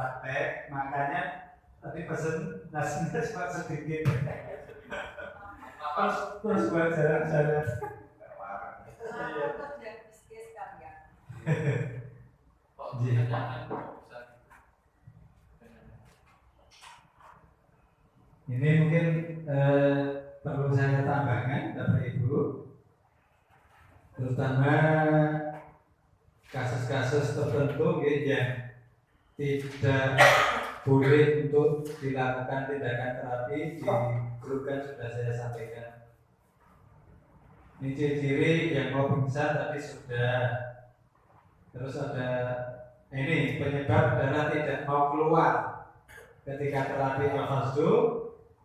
praktek, makanya tadi pesen nasinya cuma sedikit. terus buat jalan-jalan. Iya. Ini mungkin perlu saya tambahkan, Bapak Ibu, terutama kasus-kasus tertentu yang tidak boleh untuk dilakukan tindakan terapi di grup kan sudah saya sampaikan. Ini ciri-ciri yang mau pingsan tapi sudah. Terus ada ini penyebab darah tidak mau keluar ketika terapi al-fasdu.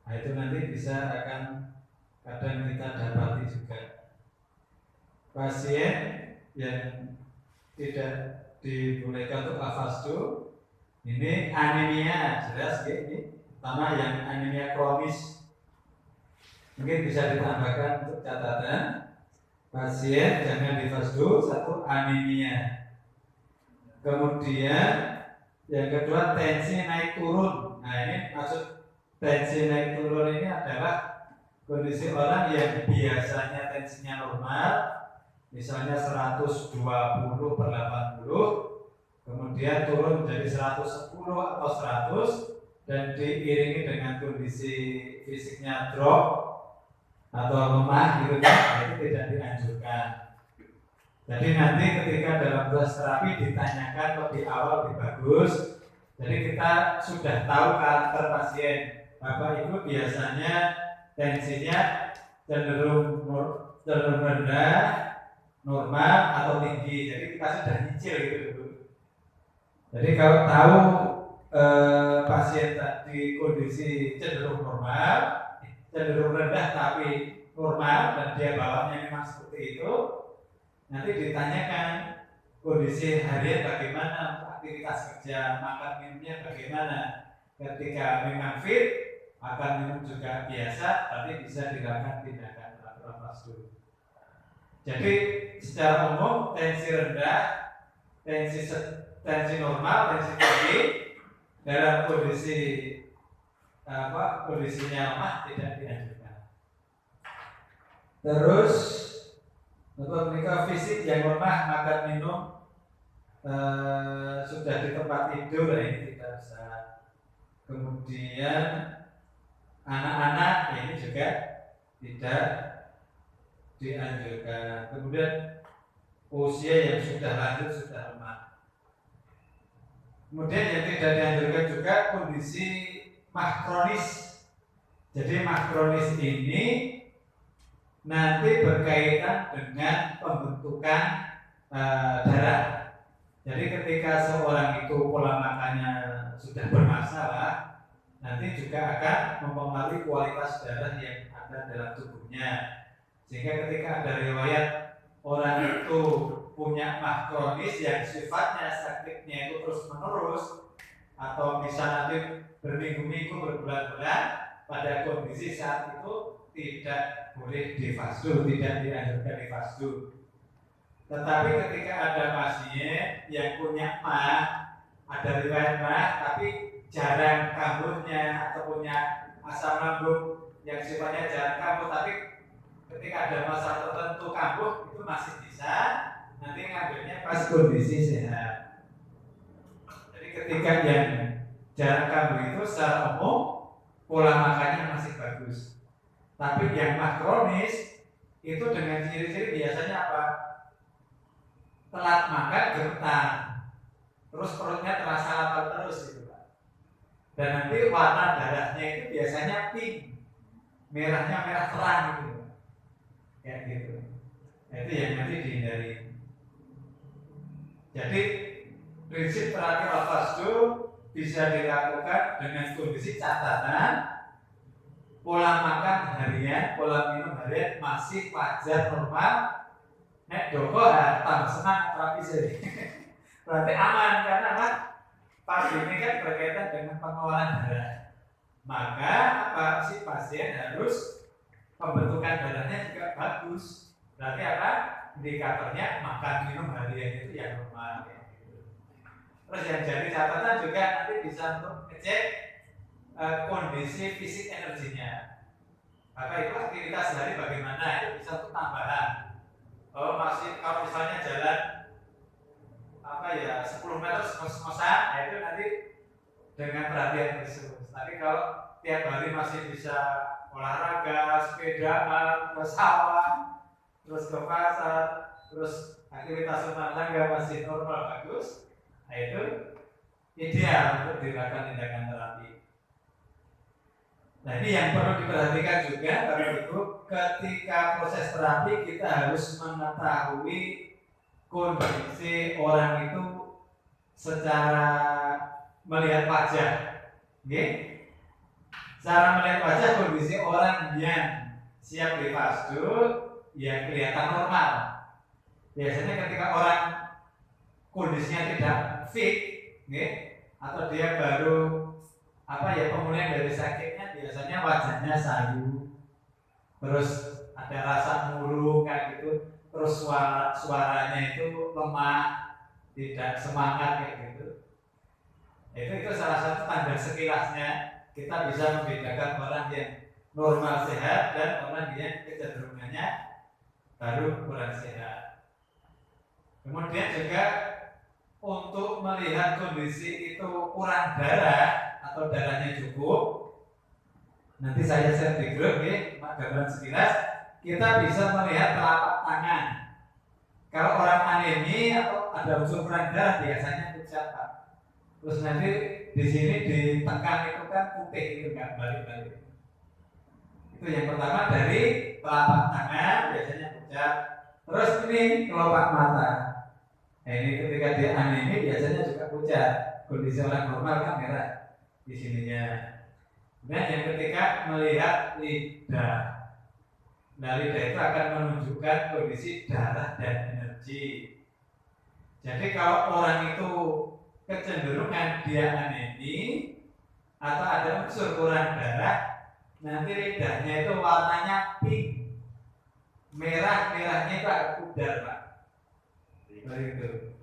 Nah itu nanti bisa akan kadang kita dapati juga pasien yang tidak dibolehkan untuk al-fasdu. Ini anemia jelas ini, pertama yang anemia kronis. Mungkin bisa ditambahkan untuk catatan pasien jangan difasdu, satu anemia. Kemudian yang kedua tensi naik turun. Nah ini maksud tensi naik turun ini adalah kondisi orang yang biasanya tensinya normal, misalnya 120/80, kemudian turun menjadi 110 atau 100 dan diiringi dengan kondisi fisiknya drop atau lemah gitu kan, itu tidak dianjurkan. Jadi nanti ketika dalam proses terapi ditanyakan lebih awal lebih bagus. Jadi kita sudah tahu karakter pasien. Bapak Ibu biasanya tensinya cenderung rendah, normal atau tinggi. Jadi kita sudah nyicil gitu dulu. Jadi kalau tahu pasien tadi kondisi cenderung normal, cenderung rendah tapi normal dan dia bawahnya memang seperti itu, nanti ditanyakan kondisi harian bagaimana, aktivitas kerja, makan minumnya bagaimana. Ketika memang fit, akan minum juga biasa, tapi bisa dilakukan tindakan terapi fasdu. Jadi secara umum tensi rendah, tensi normal, tensi tinggi dalam kondisi kondisinya lemah tidak dianjurkan. Terus untuk mereka fisik yang lemah, makan minum sudah di tempat tidur, ini tidak bisa. Kemudian anak-anak ini juga tidak dianjurkan. Kemudian usia yang sudah lanjut, sudah lemah. Kemudian yang tidak dianjurkan juga kondisi mah kronis. Jadi mah kronis ini nanti berkaitan dengan pembentukan darah. Jadi ketika seorang itu pola makannya sudah bermasalah, nanti juga akan mempengaruhi kualitas darah yang ada dalam tubuhnya. Sehingga ketika ada riwayat orang itu punya mah kronis yang sifatnya sakitnya itu terus menerus, atau bisa nanti berminggu-minggu, berbulan-bulan, pada kondisi saat itu tidak boleh difasdu, tidak dianjurkan difasdu. Tetapi ketika ada pasien yang punya mah, ada riwayat mah, tapi jarang kambuhnya atau punya asam lambung yang sifatnya jarang kambuh, tapi ketika ada masa tertentu kambuh, itu masih bisa nanti ngambilnya pas kondisi sehat. Jadi ketika yang jarang kambuh itu secara umum pola makannya masih bagus. Tapi yang mah kronis itu dengan ciri-ciri biasanya apa? Telat makan gemetar, terus perutnya terasa lapar terus gitu Pak. Dan nanti warna darahnya itu biasanya pink, merahnya merah terang gitu Pak. Kayak gitu. Nah, itu yang nanti dihindari. Jadi prinsip terapi al-fasdu bisa dilakukan dengan kondisi catatan pola makan harian, pola minum harian masih wajar normal. Nek doko tambah senang terapi sih. Berarti aman karena kan pas ini kan berkaitan dengan pengeluaran darah. Maka apa si pasien harus pembentukan darahnya juga bagus. Berarti apa? Indikatornya makan minum harian itu yang normal. Terus yang jadi catatan juga nanti bisa untuk ngecek kondisi fisik energinya. Maka itu aktivitas sehari bagaimana, itu bisa untuk tambahan. Oh masih kalau misalnya jalan 10 meter ngos-ngosan, nah itu nanti dengan perhatian khusus. Tapi kalau tiap hari masih bisa olahraga, sepedaan, ke sawah, terus ke pasar, terus aktivitas rumah tangga masih normal bagus, nah itu ideal untuk dilakukan tindakan terapi. Nah ini yang perlu diperhatikan juga Bapak Ibu, ketika proses terapi kita harus mengetahui kondisi orang itu secara melihat wajah. Okay? Cara melihat wajah kondisi orang yang siap dipasdur yang kelihatan normal. Biasanya ketika orang kondisinya tidak fit, okay? Atau dia baru pemulihan dari sakitnya, biasanya wajahnya sayu, terus ada rasa murung kayak gitu, terus suaranya itu lemah, tidak semangat kayak gitu. Itu salah satu tanda sekilasnya kita bisa membedakan orang yang normal sehat dan orang yang kecenderungannya baru kurang sehat. Kemudian juga untuk melihat kondisi itu kurang darah atau darahnya cukup, nanti saya share di grup ya, gambaran sekilas. Kita bisa melihat telapak tangan. Kalau orang anemi atau ada unsur kurang darah biasanya pucat, Pak. Terus nanti di sini ditekan itu kan putih, itu nggak balik-balik. Itu yang pertama dari telapak tangan biasanya pucat. Terus ini kelopak mata. Nah ini ketika dia anemi biasanya juga pucat. Kondisi orang normal kan merah di sininya. Kemudian yang ketiga melihat lidah. Nah lidah itu akan menunjukkan kondisi darah dan energi. Jadi kalau orang itu kecenderungan dia anemi atau ada unsur kurang darah, nanti lidahnya itu warnanya pink, merahnya itu agak pudar, Pak. Begitu.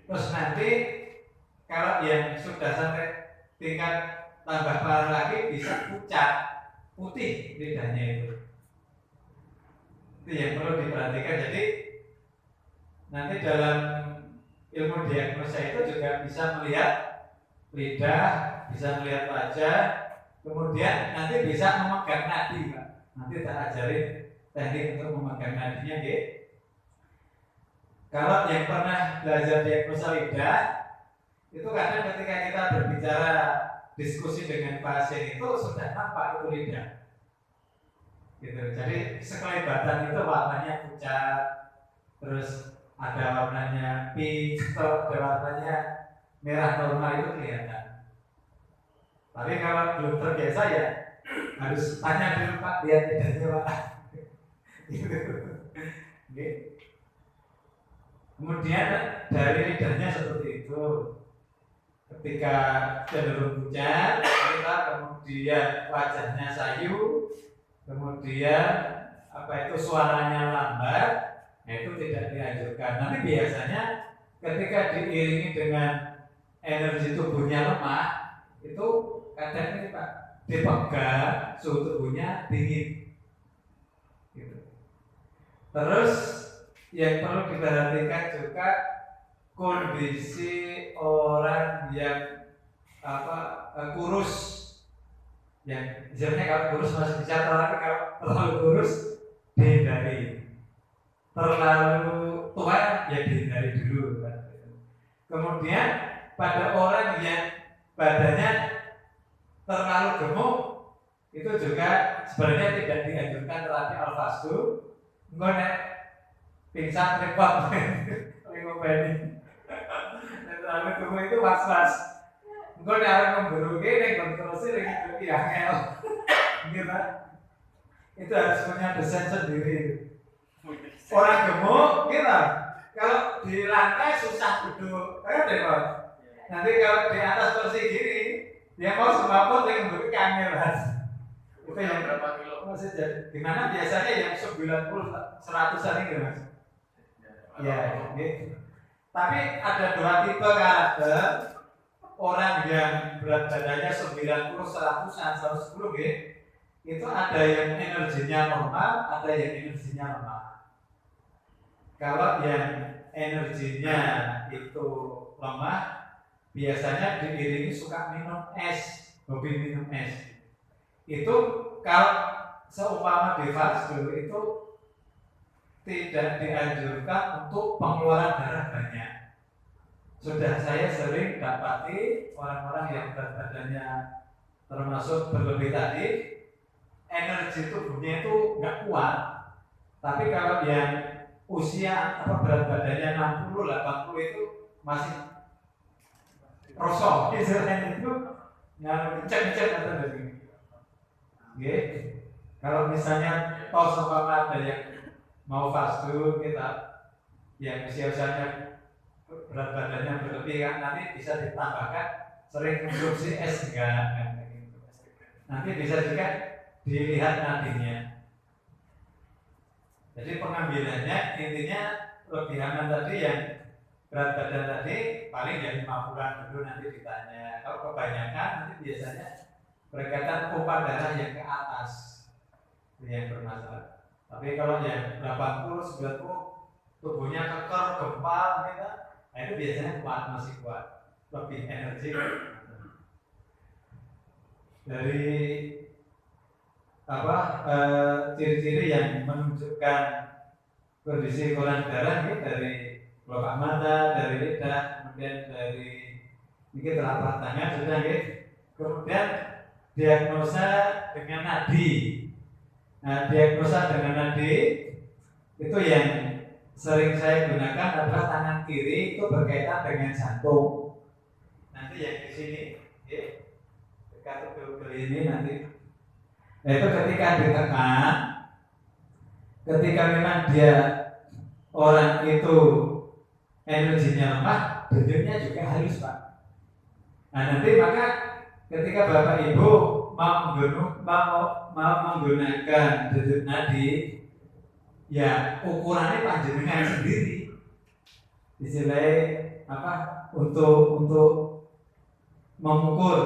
Terus nanti kalau yang sudah sampai tingkat tambah parah lagi bisa pucat, putih lidahnya itu. Itu yang perlu diperhatikan. Jadi nanti dalam ilmu diagnosa itu juga bisa melihat lidah, bisa melihat wajah, kemudian nanti bisa memegang nadi, Pak. Nanti tak ajarin teknik untuk memegang nadinya, gitu. Kalau yang pernah belajar diagnosa lidah, itu kadang ketika kita berbicara diskusi dengan pasien itu sudah nampak itu lidah. Gitu. Jadi sekelibatan itu warnanya pucat, terus ada warnanya pink, atau ada warnanya merah normal itu kelihatan. Tapi kalau belum terbiasa ya harus tanya dulu, Pak, lihat lidahnya, Pak. Gitu. Kemudian dari lidahnya seperti itu. Ketika cenderung pucat, kita kemudian wajahnya sayu, kemudian suaranya lambat. Nah, itu tidak dianjurkan. Nanti biasanya ketika diiringi dengan energi tubuhnya lemah, itu kadang ini, Pak, dipegang, suhu tubuhnya dingin. Gitu. Terus yang perlu diperhatikan juga kondisi orang yang kurus. Yang misalnya kalau kurus masih bisa, tapi kalau terlalu kurus dihindari. Terlalu tua ya dihindari dulu. Kemudian pada orang yang badannya terlalu gemuk itu juga sebenarnya tidak dianjurkan terapi al-fasdu. Engko nek pingsan repot lingopeni. Terlalu gemuk itu was-was. Engko nek arep memburuke ning kontrol lagi angel. Gitu. Itu harus punya desain sendiri. Orang gemuk, gitu. Kalau di lantai susah duduk, kan deh, nanti kalau di atas kursi gini, dia mau sembako dengan beri kangen, Mas. Itu yang berapa kilo? Masih jadi. Gimana biasanya yang 90, 100-an ini, Mas? Ya, gitu. Tapi ada dua tipe karakter. orang yang berat badannya 90, 100, 110 gitu, itu ada yang energinya normal, ada yang energinya lemah. Kalau yang energinya itu lemah, biasanya diiringi suka minum es, hobi minum es. Itu kalau seumpama di fase itu tidak dianjurkan untuk pengeluaran darah banyak. Sudah saya sering dapati orang-orang yang berat badannya termasuk berlebih tadi, energi tubuhnya itu nggak kuat. Tapi kalau yang usia berat badannya 60, 80 itu masih rosok, istilahnya itu nggak kenceng-kenceng atau dari ini. Kalau misalnya toh seumpama ada yang mau fast food kita, yang usia-usianya berat badannya berlebih kan, nanti bisa ditambahkan sering konsumsi es enggak. Nanti bisa juga dilihat nadinya. Jadi pengambilannya intinya lebih aman tadi yang berat badan tadi paling ya 50-an dulu nanti ditanya. Kalau kebanyakan nanti biasanya berkaitan pompa darah yang ke atas yang bermasalah. Tapi kalau yang 80, 90 tubuhnya keker, gempal gitu, nah itu biasanya kuat, masih kuat, lebih energi. Dari ciri-ciri yang menunjukkan kondisi kurang darah ini dari kelopak mata, dari lidah, kemudian dari ini telapak tangan sudah gitu. Kemudian diagnosa dengan nadi. Nah, diagnosa dengan nadi itu yang sering saya gunakan adalah tangan kiri itu berkaitan dengan jantung. Nanti yang di sini, dekat ke ini nanti. Nah, itu ketika ditekan, ketika memang dia orang itu energinya lemah, denyutnya juga halus, Pak. Nah, nanti maka ketika Bapak Ibu mau menggunakan denyut nadi, ya ukurannya panjenengan sendiri. Istilahnya untuk mengukur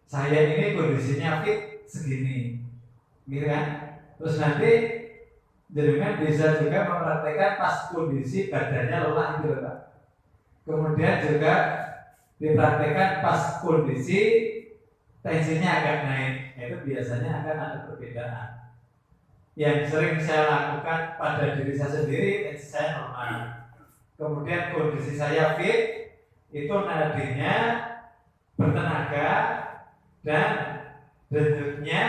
saya ini kondisinya fit segini, gitu kan? Terus nanti jenengan bisa juga mempraktekkan pas kondisi badannya lelah itu, Pak. Kemudian juga dipraktekkan pas kondisi tensinya agak naik, itu biasanya akan ada perbedaan. Yang sering saya lakukan pada diri saya sendiri, tensi saya normal. Kemudian kondisi saya fit, itu nadinya bertenaga dan denyutnya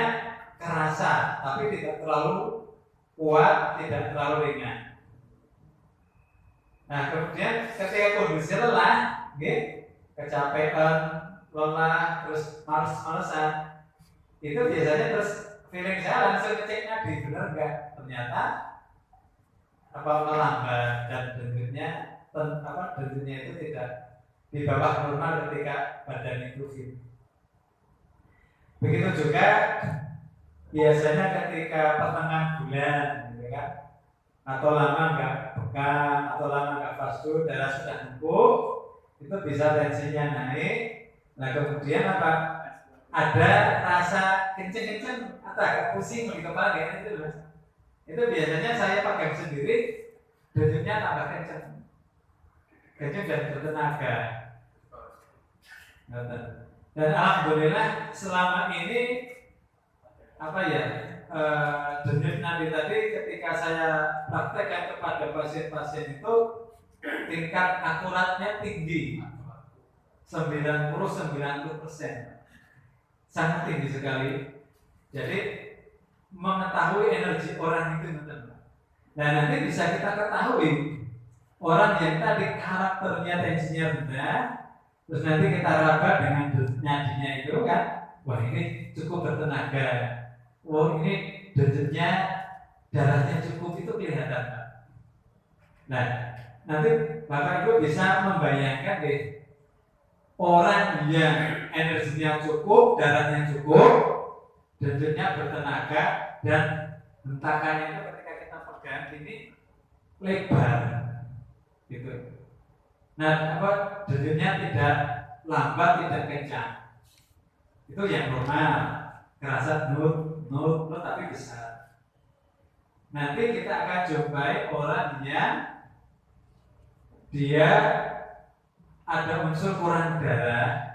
kerasa, tapi tidak terlalu kuat, tidak terlalu ringan. Nah, kemudian ketika kondisi lelah, kecapean, lelah, terus males-malesan, itu biasanya terus feeling saya langsung ngecek nadi, benar enggak? Ternyata melambat dan denyutnya itu tidak di bawah normal ketika badan itu fit. Begitu juga biasanya ketika pertengahan bulan, gitu kan, atau lama nggak bekam, atau lama nggak fast food, darah sudah numpuk, itu bisa tensinya naik. Nah, kemudian ada rasa kenceng-kenceng atau agak pusing di kepala kan itu, Mas. Itu biasanya saya pegang sendiri, denyutnya tambah kenceng dan bertenaga. Dan alhamdulillah selama ini denyut nadi tadi ketika saya praktekkan kepada pasien-pasien itu tingkat akuratnya tinggi, 90-90%, sangat tinggi sekali. Jadi mengetahui energi orang itu benar. Nah, nanti bisa kita ketahui orang yang tadi karakternya tensinya rendah, terus nanti kita raba dengan nadinya itu kan, wah ini cukup bertenaga, wah ini denyutnya darahnya cukup, itu kelihatan, Pak. Nah, nanti Bapak Ibu bisa membayangkan orang yang energinya cukup, darahnya cukup, denyutnya bertenaga, dan hentakannya itu ketika kita pegang ini lebar, gitu. Nah, denyutnya tidak lambat tidak kencang. Itu yang normal. Kerasa nut tapi besar. Nanti kita akan jumpai orang yang dia ada unsur kurang darah,